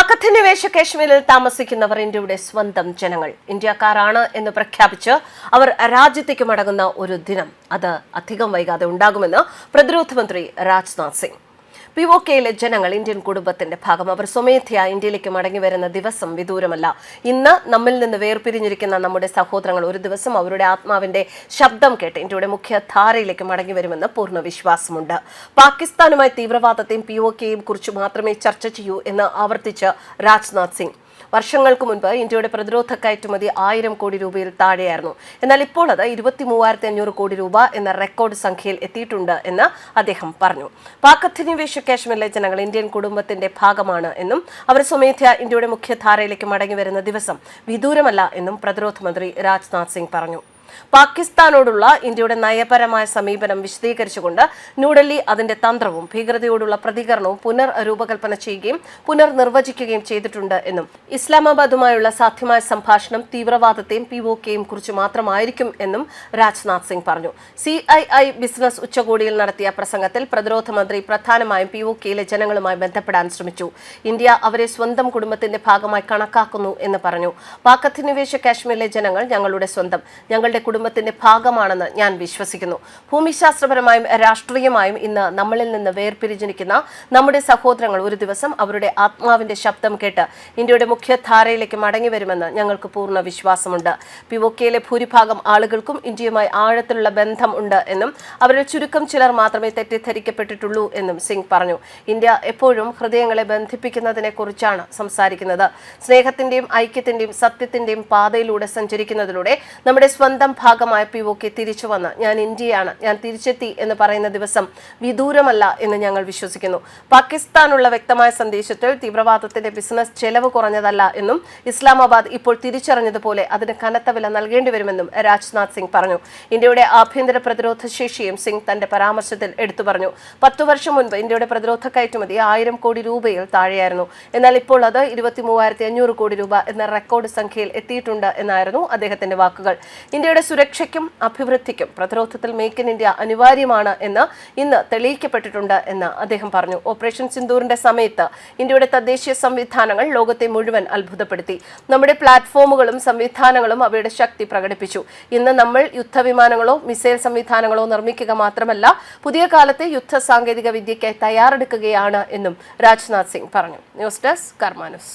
പാക് അധിനിവേശ കശ്മീരിൽ താമസിക്കുന്നവർ ഇന്ത്യയുടെ സ്വന്തം ജനങ്ങൾ, ഇന്ത്യക്കാരാണ് എന്ന് പ്രഖ്യാപിച്ച് അവർ രാജ്യത്തേക്ക് മടങ്ങുന്ന ഒരു ദിനം അത് അധികം വൈകാതെ ഉണ്ടാകുമെന്ന് പ്രതിരോധ മന്ത്രി രാജ്നാഥ് സിംഗ്. POKയിലെ ജനങ്ങൾ ഇന്ത്യൻ കുടുംബത്തിന്റെ ഭാഗം. അവർ സ്വമേധയാ ഇന്ത്യയിലേക്ക് മടങ്ങി വരുന്ന ദിവസം വിദൂരമല്ല. ഇന്ന് നമ്മിൽ നിന്ന് വേർപിരിഞ്ഞിരിക്കുന്ന നമ്മുടെ സഹോദരങ്ങൾ ഒരു ദിവസം അവരുടെ ആത്മാവിന്റെ ശബ്ദം കേട്ട് ഇന്ത്യയുടെ മുഖ്യധാരയിലേക്ക് മടങ്ങി വരുമെന്ന് പൂർണ്ണ വിശ്വാസമുണ്ട്. പാകിസ്ഥാനുമായി തീവ്രവാദത്തെയും POKയെയും കുറിച്ച് മാത്രമേ ചർച്ച ചെയ്യൂ എന്ന് ആവർത്തിച്ച് രാജ്നാഥ് സിംഗ്. വർഷങ്ങൾക്ക് മുൻപ് ഇന്ത്യയുടെ പ്രതിരോധ കയറ്റുമതി 1000 കോടി രൂപയിൽ താഴെയായിരുന്നു. എന്നാൽ ഇപ്പോൾ അത് 23,500 കോടി രൂപ എന്ന റെക്കോർഡ് സംഖ്യയിൽ എത്തിയിട്ടുണ്ട് എന്ന് അദ്ദേഹം പറഞ്ഞു. പാക് അധിനിവേശ കാശ്മീരിലെ ജനങ്ങൾ ഇന്ത്യൻ കുടുംബത്തിന്റെ ഭാഗമാണ് എന്നും അവർ സ്വമേധയാ ഇന്ത്യയുടെ മുഖ്യധാരയിലേക്ക് മടങ്ങി വരുന്ന ദിവസം വിദൂരമല്ല എന്നും പ്രതിരോധ മന്ത്രി രാജ്നാഥ് സിംഗ് പറഞ്ഞു. പാകിസ്ഥാനോടുള്ള ഇന്ത്യയുടെ നയപരമായ സമീപനം വിശദീകരിച്ചുകൊണ്ട് ന്യൂഡൽഹി അതിന്റെ തന്ത്രവും ഭീകരതയോടുള്ള പ്രതികരണവും പുനർരൂപകൽപ്പന ചെയ്യുകയും പുനർനിർവചിക്കുകയും ചെയ്തിട്ടുണ്ട് എന്നും ഇസ്ലാമാബാദുമായുള്ള സാധ്യമായ സംഭാഷണം തീവ്രവാദത്തെയും POKയെയും കുറിച്ച് മാത്രമായിരിക്കും എന്നും രാജ്നാഥ് സിംഗ് പറഞ്ഞു. CII ബിസിനസ് ഉച്ചകോടിയിൽ നടത്തിയ പ്രസംഗത്തിൽ പ്രതിരോധ മന്ത്രി പ്രധാനമായും POKയിലെ ജനങ്ങളുമായി ബന്ധപ്പെടാൻ ശ്രമിച്ചു. ഇന്ത്യ അവരെ സ്വന്തം കുടുംബത്തിന്റെ ഭാഗമായി കണക്കാക്കുന്നു എന്ന് പറഞ്ഞു. പാക് അധിനിവേശ കാശ്മീരിലെ ജനങ്ങൾ ഞങ്ങളുടെ സ്വന്തം, ഞങ്ങളുടെ കുടുംബത്തിന്റെ ഭാഗമാണെന്ന് ഞാൻ വിശ്വസിക്കുന്നു. ഭൂമിശാസ്ത്രപരമായും രാഷ്ട്രീയമായും ഇന്ന് നമ്മളിൽ നിന്ന് വേർപിരിഞ്ഞിരിക്കുന്ന നമ്മുടെ സഹോദരങ്ങൾ ഒരു ദിവസം അവരുടെ ആത്മാവിന്റെ ശബ്ദം കേട്ട് ഇന്ത്യയുടെ മുഖ്യധാരയിലേക്ക് മടങ്ങി വരുമെന്ന് ഞങ്ങൾക്ക് പൂർണ്ണ വിശ്വാസമുണ്ട്. POKയിലെ ഭൂരിഭാഗം ആളുകൾക്കും ഇന്ത്യയുമായി ആഴത്തിലുള്ള ബന്ധം ഉണ്ട് എന്നും അവരിൽ ചുരുക്കം ചിലർ മാത്രമേ തെറ്റിദ്ധരിക്കപ്പെട്ടിട്ടുള്ളൂ എന്നും സിംഗ് പറഞ്ഞു. ഇന്ത്യ എപ്പോഴും ഹൃദയങ്ങളെ ബന്ധിപ്പിക്കുന്നതിനെ കുറിച്ചാണ് സംസാരിക്കുന്നത്. സ്നേഹത്തിന്റെയും ഐക്യത്തിന്റെയും സത്യത്തിന്റെയും പാതയിലൂടെ സഞ്ചരിക്കുന്നതിലൂടെ നമ്മുടെ സ്വന്തം ഭാഗമായ POK തിരിച്ചു വന്ന് ഞാൻ ഇന്ത്യയാണ്, ഞാൻ തിരിച്ചെത്തി എന്ന് പറയുന്ന ദിവസം വിദൂരമല്ല എന്ന് ഞങ്ങൾ വിശ്വസിക്കുന്നു. പാകിസ്ഥാനുള്ള വ്യക്തമായ സന്ദേശത്തിൽ തീവ്രവാദത്തിന്റെ ബിസിനസ് ചെലവ് കുറഞ്ഞതല്ല എന്നും ഇസ്ലാമാബാദ് ഇപ്പോൾ തിരിച്ചറിഞ്ഞതുപോലെ അതിന് കനത്ത വില നൽകേണ്ടി വരുമെന്നും രാജ്നാഥ് സിംഗ് പറഞ്ഞു. ഇന്ത്യയുടെ ആഭ്യന്തര പ്രതിരോധ ശേഷിയും സിംഗ് തന്റെ പരാമർശത്തിൽ എടുത്തു പറഞ്ഞു. 10 വർഷം മുൻപ് ഇന്ത്യയുടെ പ്രതിരോധ കയറ്റുമതി 1000 കോടി രൂപയിൽ താഴെയായിരുന്നു. എന്നാൽ ഇപ്പോൾ അത് 23,500 കോടി രൂപ എന്ന റെക്കോർഡ് സംഖ്യയിൽ എത്തിയിട്ടുണ്ട് എന്നായിരുന്നു അദ്ദേഹത്തിന്റെ വാക്കുകൾ. ഇന്ത്യയുടെ സുരക്ഷയ്ക്കും അഭിവൃദ്ധിക്കും പ്രതിരോധത്തിൽ മേക്ക് ഇൻ ഇന്ത്യ അനിവാര്യമാണ് എന്ന് ഇന്ന് തെളിയിക്കപ്പെട്ടിട്ടുണ്ട് എന്ന് അദ്ദേഹം പറഞ്ഞു. ഓപ്പറേഷൻ സിന്ദൂറിന്റെ സമയത്ത് ഇന്ത്യയുടെ തദ്ദേശീയ സംവിധാനങ്ങൾ ലോകത്തെ മുഴുവൻ അത്ഭുതപ്പെടുത്തി. നമ്മുടെ പ്ലാറ്റ്ഫോമുകളും സംവിധാനങ്ങളും അവയുടെ ശക്തി പ്രകടിപ്പിച്ചു. ഇന്ന് നമ്മൾ യുദ്ധവിമാനങ്ങളോ മിസൈൽ സംവിധാനങ്ങളോ നിർമ്മിക്കുക മാത്രമല്ല, പുതിയ കാലത്തെ യുദ്ധ സാങ്കേതിക വിദ്യയ്ക്കായി തയ്യാറെടുക്കുകയാണ് എന്നും രാജ്നാഥ് സിംഗ് പറഞ്ഞു. ന്യൂസ് ഡെസ്ക് കർമ്മ ന്യൂസ്.